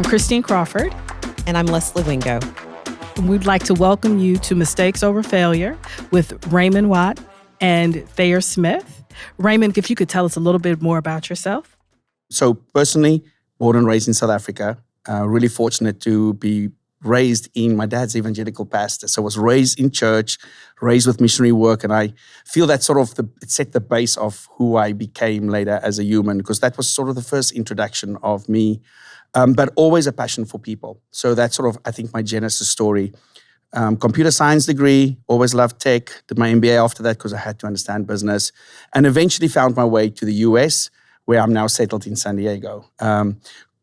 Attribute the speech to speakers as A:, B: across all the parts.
A: I'm Christine Crawford.
B: And I'm Leslie Wingo.
A: And we'd like to welcome you to Mistakes Over Failure with Raymond Watt and Thayer Smith. Raymond, if you could tell us a little bit more about yourself.
C: So personally, born and raised in South Africa, really fortunate to be raised in my dad's evangelical pastor. So I was raised in church, raised with missionary work, and I feel that it set the base of who I became later as a human, because that was sort of the first introduction of me, but always a passion for people. So that's sort of, I think, my genesis story. Computer science degree, always loved tech, did my MBA after that because I had to understand business, and eventually found my way to the US, where I'm now settled in San Diego.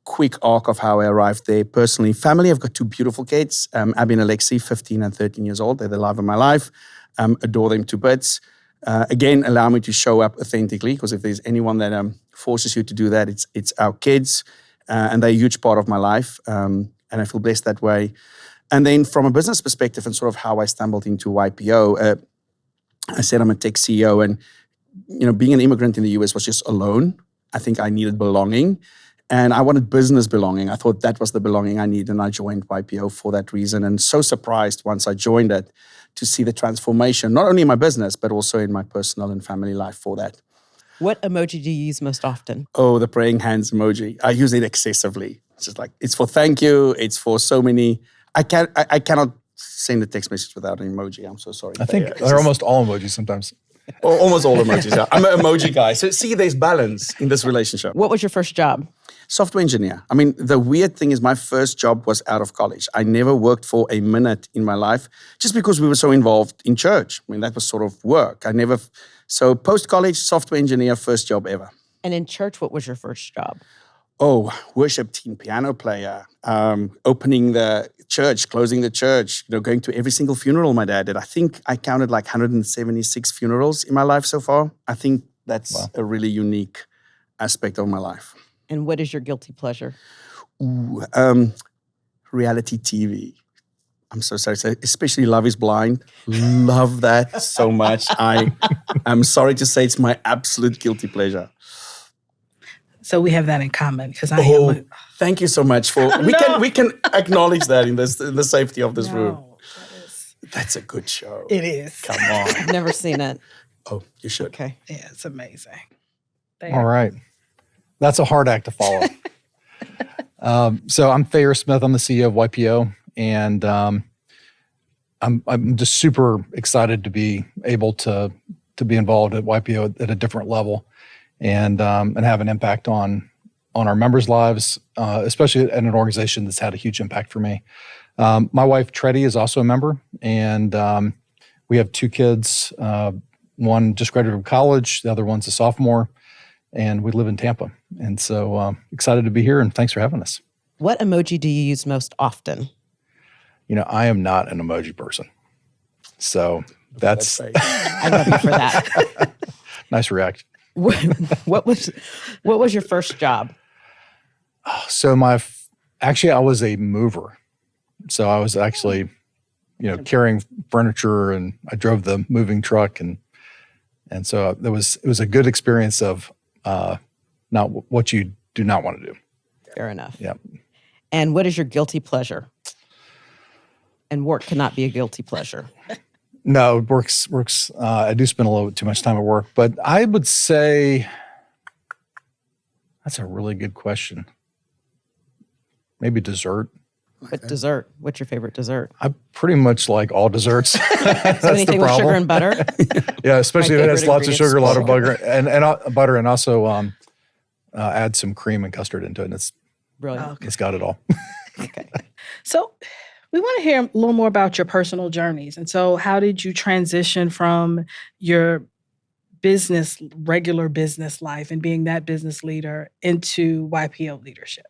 C: Quick arc of how I arrived there. Personally, family, I've got two beautiful kids, Abby and Alexi, 15 and 13 years old. They're the life of my life. Adore them to bits. Again, allow me to show up authentically, because if there's anyone that forces you to do that, it's our kids. And they're a huge part of my life. And I feel blessed that way. And then from a business perspective and sort of how I stumbled into YPO, I said I'm a tech CEO, and being an immigrant in the US was just alone. I think I needed belonging. And I wanted business belonging. I thought that was the belonging I needed, and I joined YPO for that reason. And so surprised once I joined it to see the transformation, not only in my business, but also in my personal and family life for that.
B: What emoji do you use most often?
C: Oh, the praying hands emoji. I use it excessively. It's just like, it's for thank you. It's for so many. I cannot send a text message without an emoji. I'm so sorry.
D: I think they're almost all emojis sometimes.
C: Almost all emojis, yeah. I'm an emoji guy. So see, there's balance in this relationship.
B: What was your first job?
C: Software engineer. I mean, the weird thing is my first job was out of college. I never worked for a minute in my life just because we were so involved in church. I mean, that was sort of work. So post-college, software engineer, first job ever.
B: And in church, what was your first job?
C: Oh, worship team, piano player, opening the church, closing the church, going to every single funeral my dad did. I think I counted like 176 funerals in my life so far. I think that's a really unique aspect of my life.
B: And what is your guilty pleasure?
C: Ooh, reality TV. I'm so sorry, especially Love is Blind. Love that so much. I'm sorry to say it's my absolute guilty pleasure.
A: So we have that in common, because
C: thank you so much for we can acknowledge that in the safety of this room. That's a good show.
A: It is.
C: Come on.
B: I've never seen it.
C: Oh, you should.
B: Okay.
A: Yeah, it's amazing.
D: All right. That's a hard act to follow. So I'm Thayer Smith. I'm the CEO of YPO, and I'm just super excited to be able to be involved at YPO at a different level, and have an impact on our members' lives, especially at an organization that's had a huge impact for me. My wife Treddy is also a member, and we have two kids. One just graduated from college, the other one's a sophomore, and we live in Tampa. And so excited to be here, and thanks for having us.
B: What emoji do you use most often?
D: I am not an emoji person. So that's
B: I love you for that.
D: Nice reaction.
B: What was your first job?
D: So I was a mover. So I was actually, carrying furniture, and I drove the moving truck, and so it was a good experience of not what you do not want to do.
B: Fair enough.
D: Yeah.
B: And what is your guilty pleasure? And work cannot be a guilty pleasure.
D: No, works. I do spend a little bit too much time at work, but I would say that's a really good question. Maybe dessert.
B: But dessert, what's your favorite dessert?
D: I pretty much like all desserts.
B: So anything with sugar and butter?
D: Yeah, especially if it has lots of sugar, a lot of butter, and also add some cream and custard into it. And it's
B: brilliant.
D: It's got it all.
B: Okay.
A: So we want to hear a little more about your personal journeys. And so how did you transition from your regular business life and being that business leader into YPO leadership?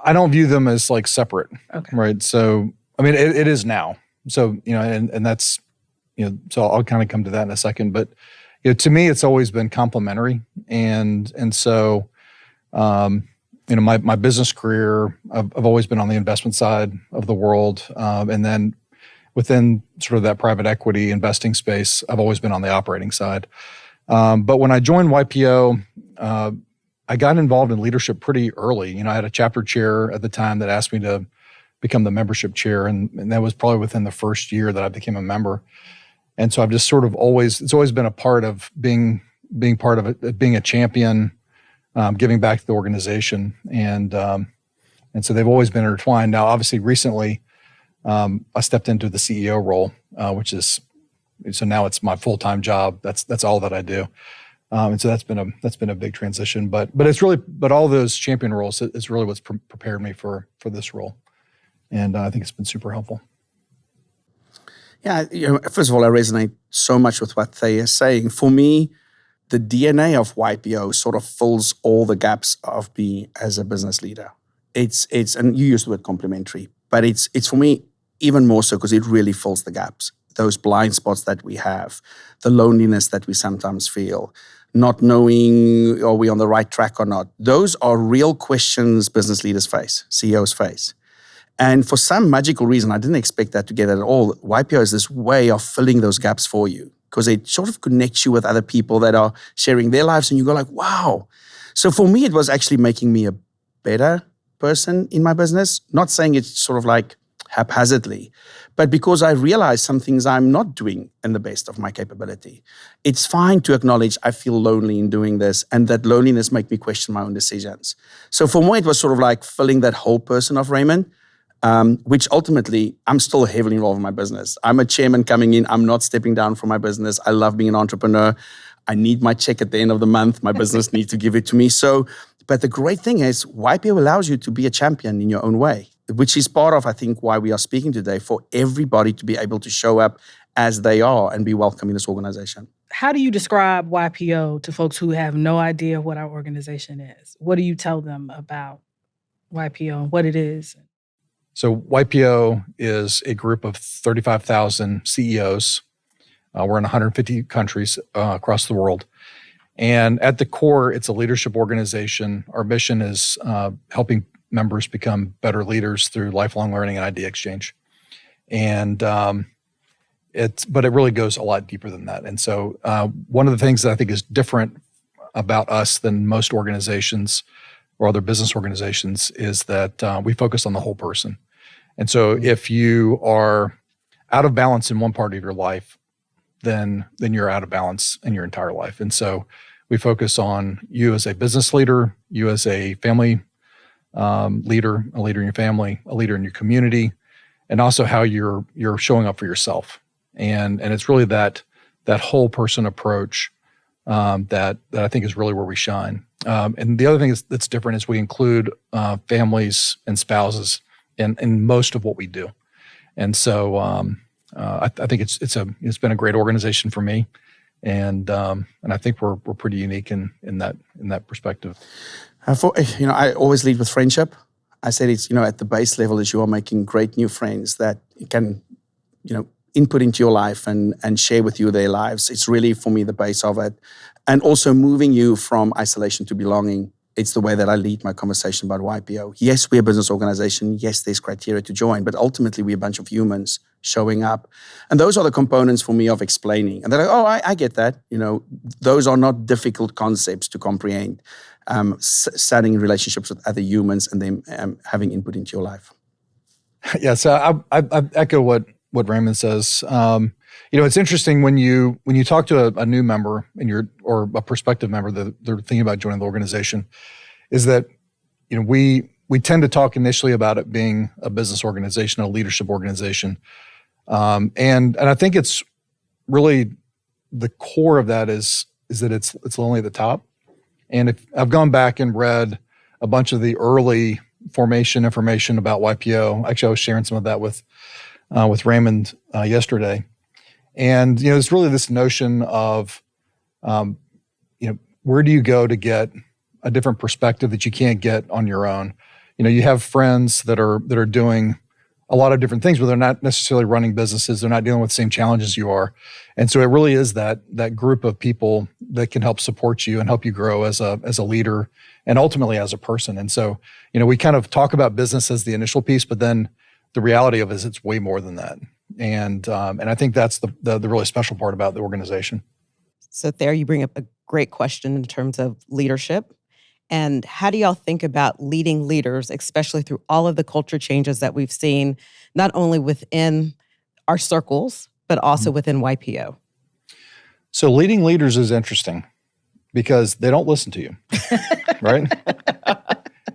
D: I don't view them as like separate.
A: Okay.
D: Right. So, I mean, it is now. So, and that's, so I'll kind of come to that in a second, but to me, it's always been complementary. And so, my business career, I've always been on the investment side of the world. And then within sort of that private equity investing space, I've always been on the operating side. But when I joined YPO, I got involved in leadership pretty early. I had a chapter chair at the time that asked me to become the membership chair, and that was probably within the first year that I became a member. And so I've just sort of it's always been a part of being part of it, being a champion, giving back to the organization, and so they've always been intertwined. Now, obviously, recently, I stepped into the CEO role, so now it's my full-time job. That's all that I do, and so that's been a big transition. But all those champion roles is really what's prepared me for this role, and I think it's been super helpful.
C: Yeah, first of all, I resonate so much with what Thayer is saying. For me, the DNA of YPO sort of fills all the gaps of me as a business leader. It's and you used the word complementary, but it's for me even more so because it really fills the gaps. Those blind spots that we have, the loneliness that we sometimes feel, not knowing are we on the right track or not. Those are real questions business leaders face, CEOs face. And for some magical reason, I didn't expect that to get at all. YPO is this way of filling those gaps for you because it sort of connects you with other people that are sharing their lives and you go like, wow. So for me, it was actually making me a better person in my business. Not saying it's sort of like haphazardly, but because I realized some things I'm not doing in the best of my capability. It's fine to acknowledge I feel lonely in doing this and that loneliness make me question my own decisions. So for me, it was sort of like filling that whole person of Raymond, which ultimately, I'm still heavily involved in my business. I'm a chairman coming in. I'm not stepping down from my business. I love being an entrepreneur. I need my check at the end of the month. My business needs to give it to me. But the great thing is YPO allows you to be a champion in your own way, which is part of, I think, why we are speaking today, for everybody to be able to show up as they are and be welcome in this organization.
A: How do you describe YPO to folks who have no idea what our organization is? What do you tell them about YPO and what it is?
D: So YPO is a group of 35,000 CEOs. We're in 150 countries across the world. And at the core, it's a leadership organization. Our mission is helping members become better leaders through lifelong learning and idea exchange. And but it really goes a lot deeper than that. And so one of the things that I think is different about us than most organizations or other business organizations is that we focus on the whole person. And so if you are out of balance in one part of your life, then you're out of balance in your entire life. And so we focus on you as a business leader, you as a family leader, a leader in your family, a leader in your community, and also how you're showing up for yourself. And it's really that whole person approach that I think is really where we shine. And the other thing that's different is we include families and spouses in most of what we do. And so I think it's been a great organization for me, and I think we're pretty unique in that perspective.
C: I always lead with friendship. I said it's at the base level is you are making great new friends that can input into your life and share with you their lives. It's really for me the base of it, and also moving you from isolation to belonging. It's the way that I lead my conversation about YPO. Yes, we're a business organization. Yes, there's criteria to join, but ultimately we're a bunch of humans showing up. And those are the components for me of explaining. And they're like, oh, I get that. Those are not difficult concepts to comprehend. Starting in relationships with other humans and then having input into your life.
D: Yeah, so I echo what Raymond says. It's interesting when you talk to a new member or a prospective member that they're thinking about joining the organization, is that we tend to talk initially about it being a business organization, a leadership organization, and I think it's really the core of that is that it's lonely at the top. And if I've gone back and read a bunch of the early formation information about YPO, actually I was sharing some of that with Raymond yesterday. And, it's really this notion of, where do you go to get a different perspective that you can't get on your own? You have friends that are doing a lot of different things, but they're not necessarily running businesses. They're not dealing with the same challenges you are. And so it really is that group of people that can help support you and help you grow as a leader and ultimately as a person. And so, we kind of talk about business as the initial piece, but then the reality of it is it's way more than that. And I think that's the really special part about the organization.
B: So there you bring up a great question in terms of leadership. And how do y'all think about leading leaders, especially through all of the culture changes that we've seen, not only within our circles, but also within YPO?
D: So leading leaders is interesting because they don't listen to you, right?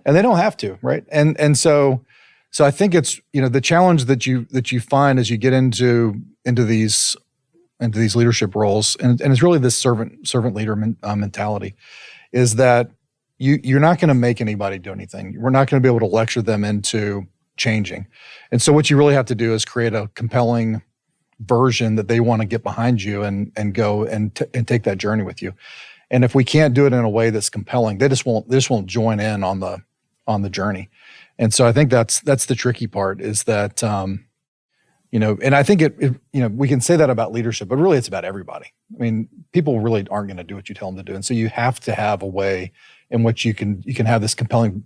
D: And they don't have to, right? And so I think it's, the challenge that you find as you get into these leadership roles, and it's really this servant leader mentality, is that you're not going to make anybody do anything. We're not going to be able to lecture them into changing. And so what you really have to do is create a compelling version that they want to get behind you and go and take that journey with you. And if we can't do it in a way that's compelling, they just won't join in on the journey. And so I think that's the tricky part, is that and I think we can say that about leadership, but really it's about everybody. I mean, people really aren't going to do what you tell them to do. And so you have to have a way in which you can have this compelling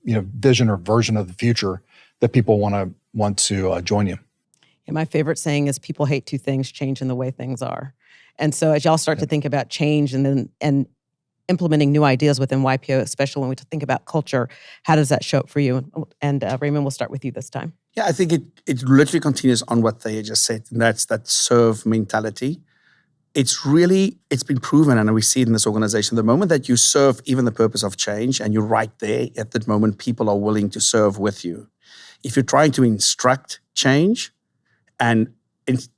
D: vision or version of the future that people want to join you.
B: And my favorite saying is, people hate two things: change and the way things are. And so as y'all start to think about change and implementing new ideas within YPO, especially when we think about culture, how does that show up for you? And Raymond, we'll start with you this time.
C: Yeah, I think it literally continues on what Thayer just said, and that's that serve mentality. It's been proven, and we see it in this organization. The moment that you serve even the purpose of change, and you're right there at that moment, people are willing to serve with you. If you're trying to instruct change and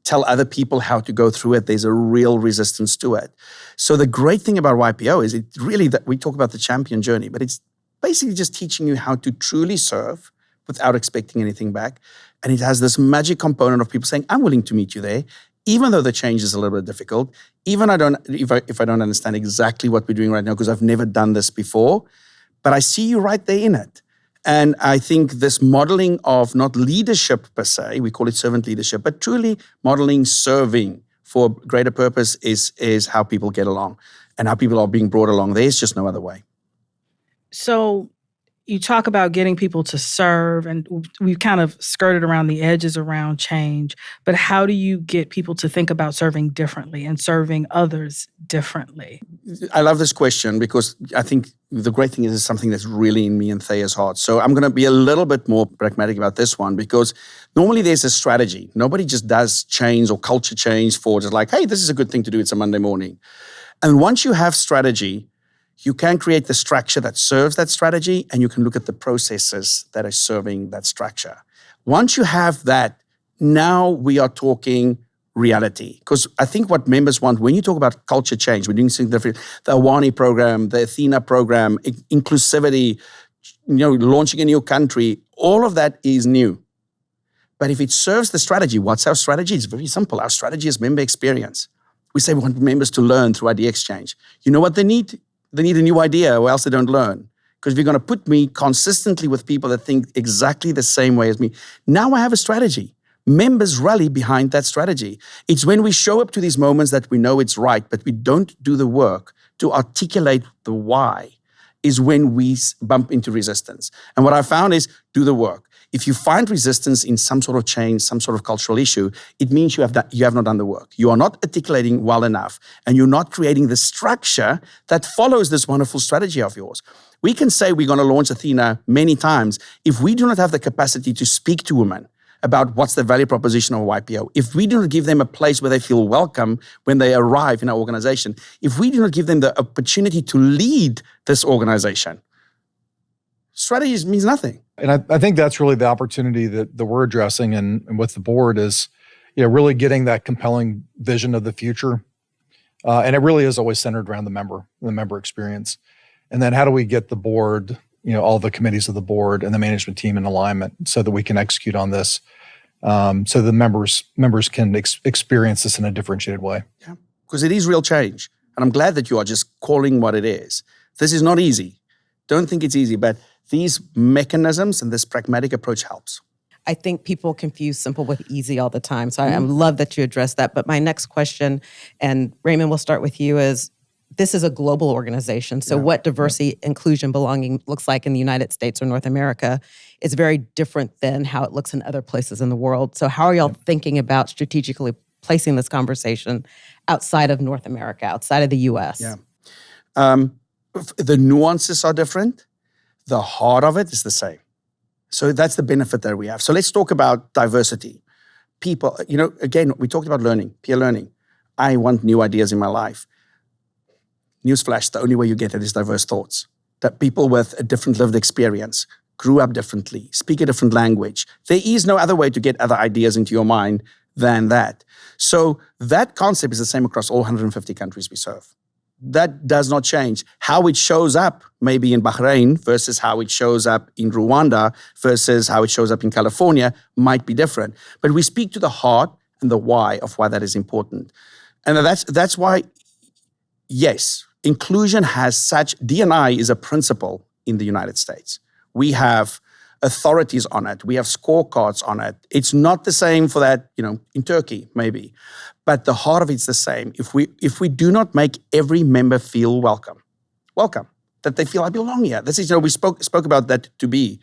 C: tell other people how to go through it, there's a real resistance to it. So the great thing about YPO is that we talk about the champion journey, but it's basically just teaching you how to truly serve without expecting anything back. And it has this magic component of people saying, I'm willing to meet you there, even though the change is a little bit difficult, even if I don't understand exactly what we're doing right now, because I've never done this before, but I see you right there in it. And I think this modeling of not leadership per se, we call it servant leadership, but truly modeling serving for greater purpose is how people get along and how people are being brought along. There's just no other way.
A: So you talk about getting people to serve, and we've kind of skirted around the edges around change, but how do you get people to think about serving differently and serving others differently?
C: I love this question because I think the great thing is it's something that's really in me and Thayer's heart. So I'm going to be a little bit more pragmatic about this one, because normally there's a strategy. Nobody just does change or culture change for just like, hey, this is a good thing to do. It's a Monday morning. And once you have strategy, you can create the structure that serves that strategy, and you can look at the processes that are serving that structure. Once you have that, now we are talking reality. Because I think what members want, when you talk about culture change, we're doing something different. The Awani program, the Athena program, inclusivity, launching a new country, all of that is new. But if it serves the strategy, what's our strategy? It's very simple. Our strategy is member experience. We say we want members to learn through idea exchange. You know what they need? They need a new idea, or else they don't learn. Because if you're going to put me consistently with people that think exactly the same way as me, now I have a strategy. Members rally behind that strategy. It's when we show up to these moments that we know it's right, but we don't do the work to articulate the why, is when we bump into resistance. And what I found is, do the work. If you find resistance in some sort of change, some sort of cultural issue, it means you have not done the work. You are not articulating well enough, and you're not creating the structure that follows this wonderful strategy of yours. We can say we're going to launch Athena many times. If we do not have the capacity to speak to women about what's the value proposition of YPO, if we do not give them a place where they feel welcome when they arrive in our organization, if we do not give them the opportunity to lead this organization, strategy means nothing.
D: And I think that's really the opportunity that we're addressing and with the board is, really getting that compelling vision of the future. And it really is always centered around the member experience. And then how do we get the board, all the committees of the board and the management team in alignment so that we can execute on this, so the members can experience this in a differentiated way.
C: Yeah, because it is real change. And I'm glad that you are just calling what it is. This is not easy. Don't think it's easy, but these mechanisms and this pragmatic approach helps.
B: I think people confuse simple with easy all the time. So I love that you addressed that. But my next question, and Raymond, we'll start with you, is this is a global organization. So what diversity, inclusion, belonging looks like in the United States or North America is very different than how it looks in other places in the world. So how are y'all thinking about strategically placing this conversation outside of North America, outside of the U.S.?
C: Yeah. The nuances are different. The heart of it is the same. So that's the benefit that we have. So let's talk about diversity. People, again, we talked about learning, peer learning. I want new ideas in my life. Newsflash, the only way you get it is diverse thoughts. That people with a different lived experience, grew up differently, speak a different language. There is no other way to get other ideas into your mind than that. So that concept is the same across all 150 countries we serve. That does not change. How it shows up maybe in Bahrain versus how it shows up in Rwanda versus how it shows up in California might be different. But we speak to the heart and the why of why that is important. And that's why, yes, inclusion has such, D&I is a principle in the United States. We have authorities on it. We have scorecards on it. It's not the same for that, in Turkey, maybe. But the heart of it's the same. If we do not make every member feel welcome, that they feel I belong here. This is, we spoke about that to be,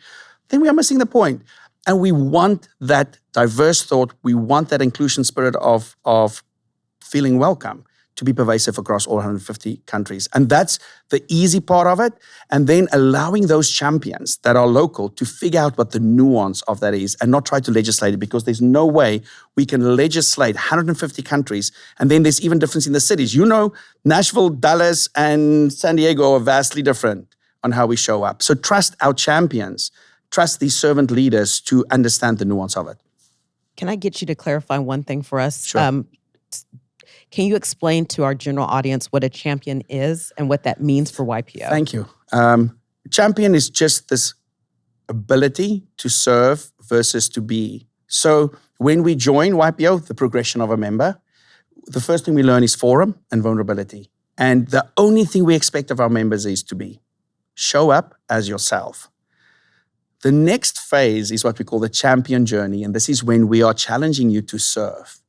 C: then we are missing the point. And we want that diverse thought. We want that inclusion spirit of feeling welcome to be pervasive across all 150 countries. And that's the easy part of it. And then allowing those champions that are local to figure out what the nuance of that is and not try to legislate it, because there's no way we can legislate 150 countries. And then there's even difference in the cities. Nashville, Dallas, and San Diego are vastly different on how we show up. So trust our champions, trust these servant leaders to understand the nuance of it.
B: Can I get you to clarify one thing for us?
C: Sure.
B: Can you explain to our general audience what a champion is and what that means for YPO?
C: Thank you. Champion is just this ability to serve versus to be. So when we join YPO, the progression of a member, the first thing we learn is forum and vulnerability. And the only thing we expect of our members is to be. Show up as yourself. The next phase is what we call the champion journey. And this is when we are challenging you to serve,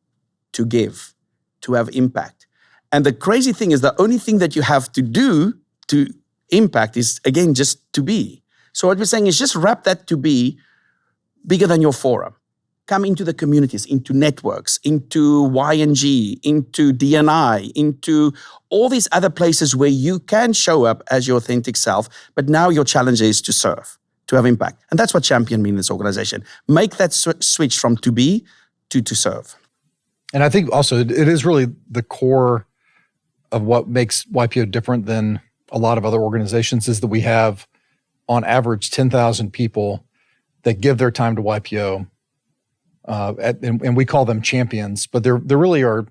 C: to give, to have impact. And the crazy thing is the only thing that you have to do to impact is, again, just to be. So what we're saying is just wrap that to be bigger than your forum. Come into the communities, into networks, into YNG, into DNI, into all these other places where you can show up as your authentic self, but now your challenge is to serve, to have impact. And that's what champion means in this organization. Make that switch from to be to serve.
D: And I think also it is really the core of what makes YPO different than a lot of other organizations is that we have, on average, 10,000 people that give their time to YPO, and we call them champions, but they really are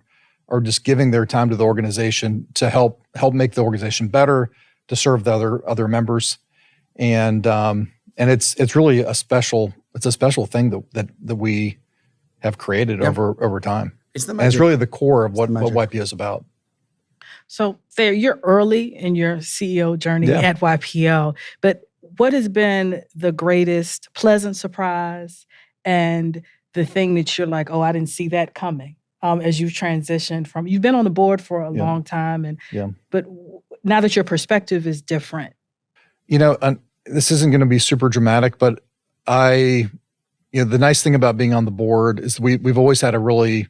D: just giving their time to the organization to help make the organization better, to serve the other members, and it's really a special thing that we have created over time. And it's really the core of what YPO is about.
A: So Thayer, you're early in your CEO journey at YPO, but what has been the greatest pleasant surprise and the thing that you're like, oh, I didn't see that coming as you've transitioned from, you've been on the board for a long time, but now that your perspective is different?
D: This isn't going to be super dramatic, but the nice thing about being on the board is we've always had a really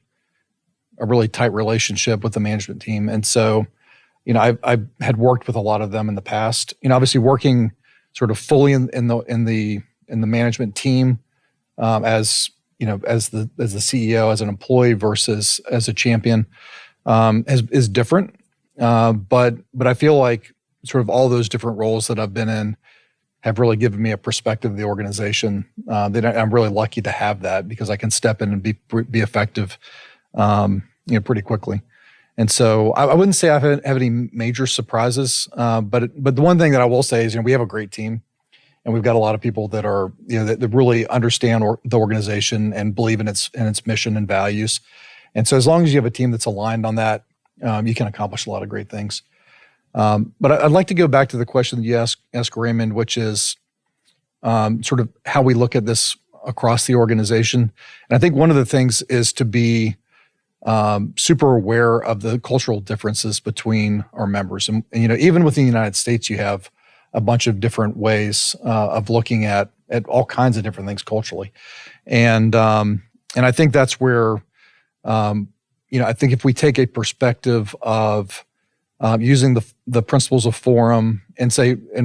D: tight relationship with the management team. And so, I had worked with a lot of them in the past, obviously working sort of fully in the management team, as the CEO, as an employee versus as a champion, is different. But I feel like sort of all those different roles that I've been in have really given me a perspective of the organization. That I'm really lucky to have that because I can step in and be effective, pretty quickly. And so I wouldn't say I have any major surprises, but the one thing that I will say is, we have a great team, and we've got a lot of people that are, that really understand the organization and believe in its mission and values. And so as long as you have a team that's aligned on that, you can accomplish a lot of great things. But I'd like to go back to the question that you asked Raymond, which is sort of how we look at this across the organization. And I think one of the things is to be super aware of the cultural differences between our members. And even within the United States, you have a bunch of different ways of looking at all kinds of different things culturally. And I think that's where, I think if we take a perspective of using the principles of forum, and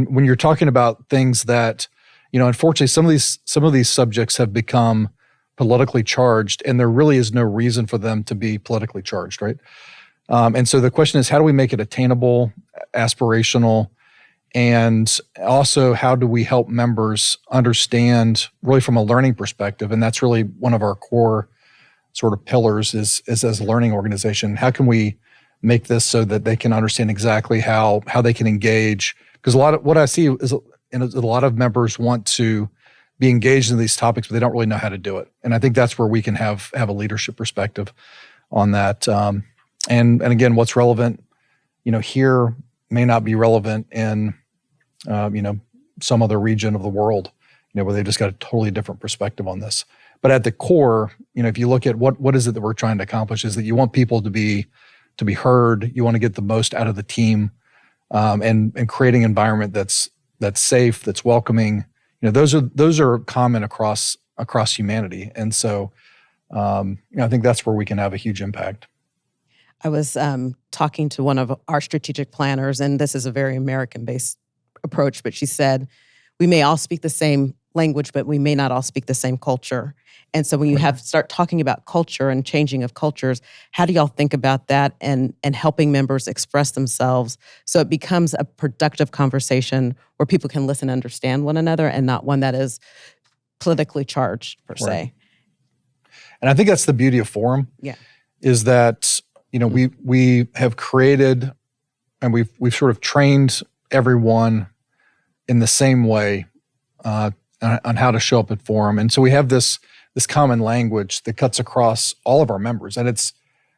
D: when you're talking about things that, unfortunately, some of these subjects have become politically charged, and there really is no reason for them to be politically charged, right? And so the question is, how do we make it attainable, aspirational, and also how do we help members understand, really from a learning perspective? And that's really one of our core sort of pillars is as a learning organization. How can we make this so that they can understand exactly how they can engage? Because what I see is a lot of members want to be engaged in these topics, but they don't really know how to do it. And I think that's where we can have a leadership perspective on that. And again, what's relevant, here may not be relevant in, some other region of the world, where they've just got a totally different perspective on this. But at the core, if you look at what is it that we're trying to accomplish, is that you want people to be heard. You want to get the most out of the team, and creating an environment that's safe, that's welcoming. Those are common across humanity, and so I think that's where we can have a huge impact.
B: I was talking to one of our strategic planners, and this is a very American-based approach, but she said, we may all speak the same language, but we may not all speak the same culture. And so when you start talking about culture and changing of cultures, how do y'all think about that and helping members express themselves so it becomes a productive conversation where people can listen and understand one another and not one that is politically charged per se?
D: And I think that's the beauty of Forum.
B: Yeah.
D: Is that, we have created and we've sort of trained everyone in the same way on how to show up at Forum. And so we have this common language that cuts across all of our members. And it's,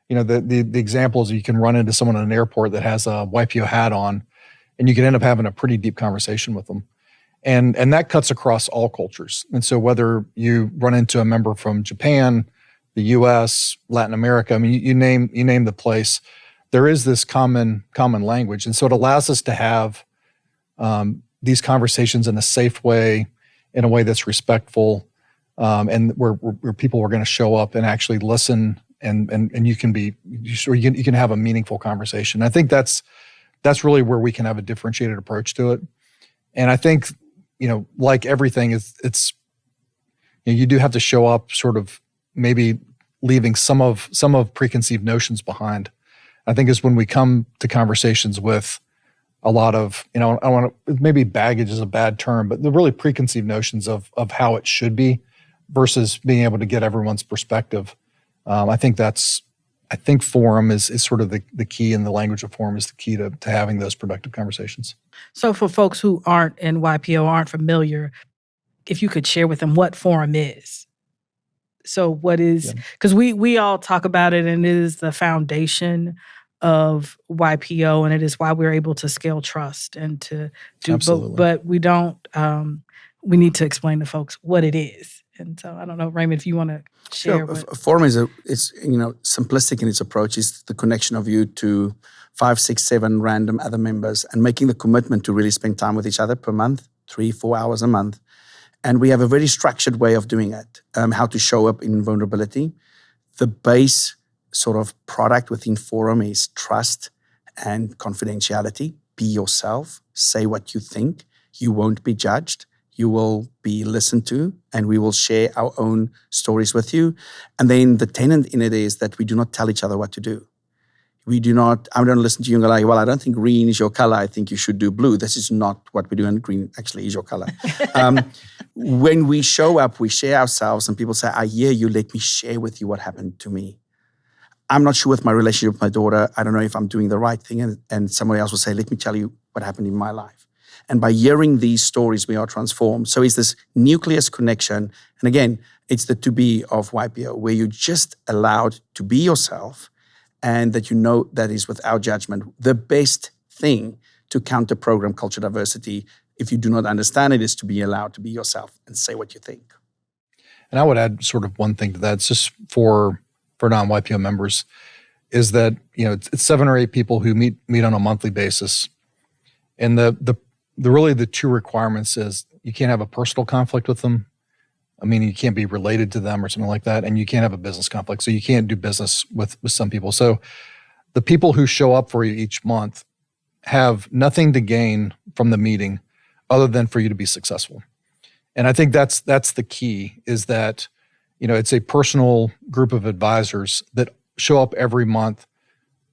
D: the example is you can run into someone at an airport that has a YPO hat on, and you can end up having a pretty deep conversation with them. And that cuts across all cultures. And so whether you run into a member from Japan, the US, Latin America, I mean, you name the place, there is this common language. And so it allows us to have these conversations in a safe way, in a way that's respectful, and where people are going to show up and actually listen, and you can have a meaningful conversation. I think that's really where we can have a differentiated approach to it. And I think, like everything, it's you do have to show up sort of maybe leaving some of preconceived notions behind. I think is when we come to conversations with a lot of, I want to, maybe baggage is a bad term, but the really preconceived notions of how it should be versus being able to get everyone's perspective. I think Forum is sort of the key, and the language of Forum is the key to having those productive conversations.
A: So for folks who aren't in YPO, aren't familiar, if you could share with them what Forum is. So what is, because we all talk about it, and it is the foundation of YPO, and it is why we're able to scale trust and to do both. But we don't, we need to explain to folks what it is. And so I don't know, Raymond, if you want to share.
C: Sure. Forum is simplistic in its approach. Is the connection of you to 5, 6, 7 random other members, and making the commitment to really spend time with each other per month, 3-4 hours a month. And we have a very structured way of doing it, how to show up in vulnerability. The base sort of product within Forum is trust and confidentiality. Be yourself. Say what you think. You won't be judged. You will be listened to, and we will share our own stories with you. And then the tenet in it is that we do not tell each other what to do. I don't listen to you and go like, well, I don't think green is your color. I think you should do blue. This is not what we do, and green actually is your color. When we show up, we share ourselves, and people say, I hear you, let me share with you what happened to me. I'm not sure with my relationship with my daughter. I don't know if I'm doing the right thing. And somebody else will say, let me tell you what happened in my life. And by hearing these stories, we are transformed. So it's this nucleus connection. And again, it's the to be of YPO, where you're just allowed to be yourself, and that that is without judgment. The best thing to counter program culture diversity, if you do not understand it, is to be allowed to be yourself and say what you think.
D: And I would add sort of one thing to that. It's just for non-YPO members, is that it's 7 or 8 people who meet on a monthly basis, and the really the 2 requirements is you can't have a personal conflict with them. I mean, you can't be related to them or something like that, and you can't have a business conflict. So you can't do business with some people. So the people who show up for you each month have nothing to gain from the meeting other than for you to be successful. And I think that's the key, is that, it's a personal group of advisors that show up every month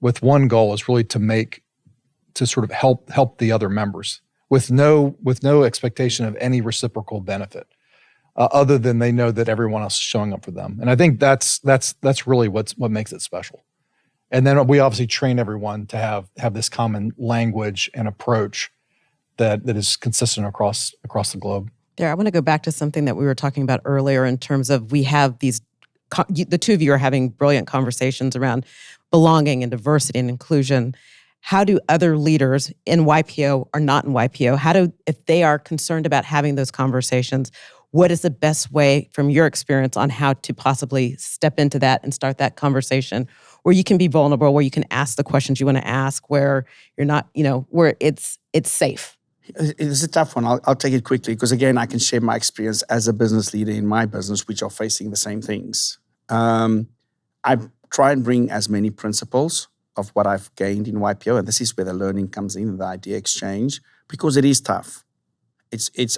D: with one goal, is really to sort of help the other members with no expectation of any reciprocal benefit, other than they know that everyone else is showing up for them. And I think that's really what makes it special. And then we obviously train everyone to have this common language and approach that is consistent across the globe.
B: There, I want to go back to something that we were talking about earlier in terms of we have these, the two of you are having brilliant conversations around belonging and diversity and inclusion. How do other leaders in YPO or not in YPO, if they are concerned about having those conversations, what is the best way from your experience on how to possibly step into that and start that conversation where you can be vulnerable, where you can ask the questions you want to ask, where you're not, where it's safe?
C: It's a tough one. I'll take it quickly because, again, I can share my experience as a business leader in my business, which are facing the same things. I try and bring as many principles of what I've gained in YPO, and this is where the learning comes in, the idea exchange, because it is tough.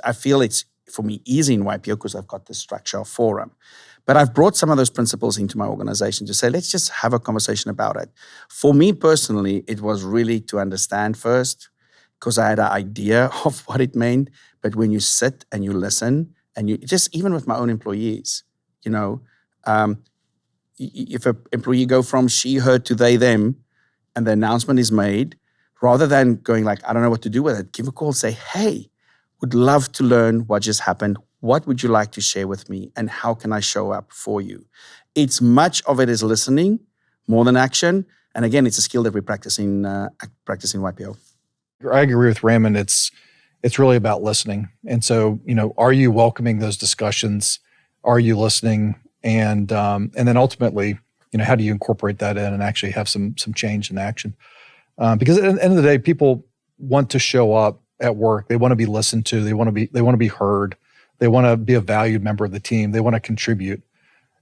C: I feel it's, for me, easy in YPO because I've got this structure of forum. But I've brought some of those principles into my organization to say, let's just have a conversation about it. For me personally, it was really to understand first, because I had an idea of what it meant. But when you sit and you listen, and you just, even with my own employees, if an employee go from she, her to they, them, and the announcement is made, rather than going like, I don't know what to do with it, give a call, say, hey, would love to learn what just happened. What would you like to share with me? And how can I show up for you? It's much of it is listening more than action. And again, it's a skill that we practice in YPO.
D: I agree with Raymond. It's really about listening. And so, are you welcoming those discussions? Are you listening? And then ultimately, how do you incorporate that in and actually have some change in action? Because at the end of the day, people want to show up at work. They want to be listened to. They want to be heard. They want to be a valued member of the team. They want to contribute.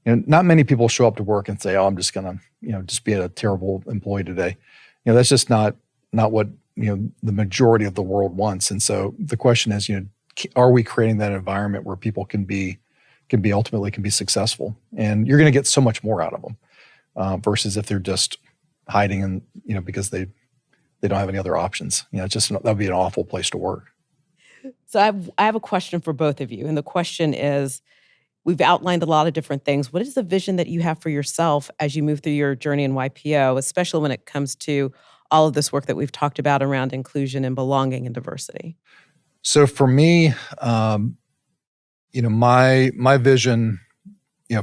D: Not many people show up to work and say, "Oh, I'm just gonna, just be a terrible employee today." That's just not what the majority of the world wants. And so the question is, are we creating that environment where people can be successful? And you're going to get so much more out of them versus if they're just hiding and because they don't have any other options. That'd be an awful place to work.
B: So I have a question for both of you. And the question is, we've outlined a lot of different things. What is the vision that you have for yourself as you move through your journey in YPO, especially when it comes to all of this work that we've talked about around inclusion and belonging and diversity?
D: So for me, my vision,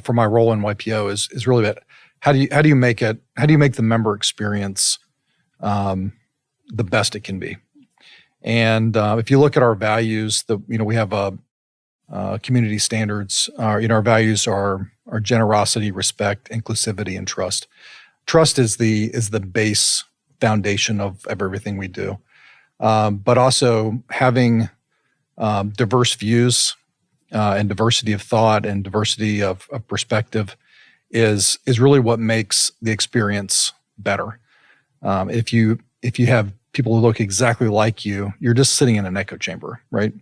D: for my role in YPO is really about how do you make the member experience the best it can be. And if you look at our values, we have community standards. Our values are generosity, respect, inclusivity, and trust. Trust is the base foundation of everything we do. But also having diverse views and diversity of thought and diversity of perspective is really what makes the experience better. If you have people who look exactly like you, you're just sitting in an echo chamber, right?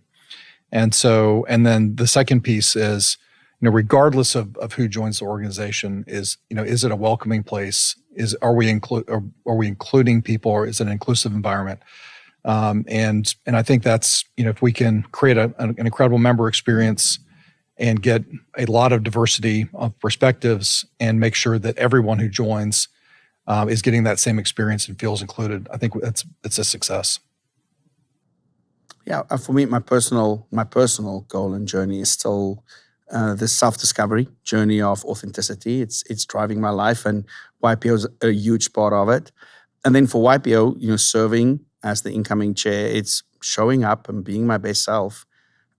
D: And then the second piece is, regardless of who joins the organization, is it a welcoming place? Are we including people, or is it an inclusive environment? And I think that's, if we can create an incredible member experience and get a lot of diversity of perspectives and make sure that everyone who joins is getting that same experience and feels included, I think it's a success.
C: Yeah, for me, my personal goal and journey is still this self-discovery journey of authenticity. It's driving my life, and YPO is a huge part of it. And then for YPO, serving as the incoming chair, it's showing up and being my best self.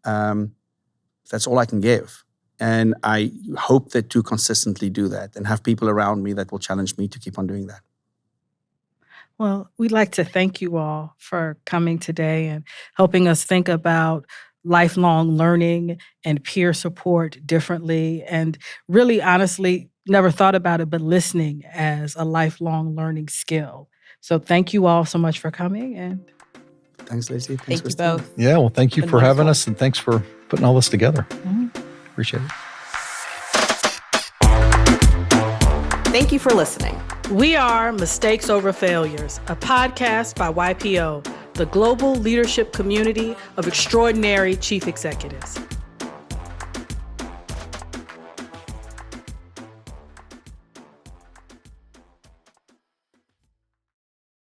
C: That's all I can give. And I hope that to consistently do that and have people around me that will challenge me to keep on doing that.
A: Well, we'd like to thank you all for coming today and helping us think about lifelong learning and peer support differently. And really, honestly, never thought about it, but listening as a lifelong learning skill. So thank you all so much for coming. And
C: Thanks, Lacey. Thanks,
B: Thank you
C: Christine.
B: both.
D: Yeah, well, thank you
B: Been
D: for having
B: wonderful.
D: us, and thanks for putting all this together. Appreciate it.
B: Thank you for listening.
A: we are Mistakes Over Failures, a podcast by YPO, the global leadership community of extraordinary chief executives.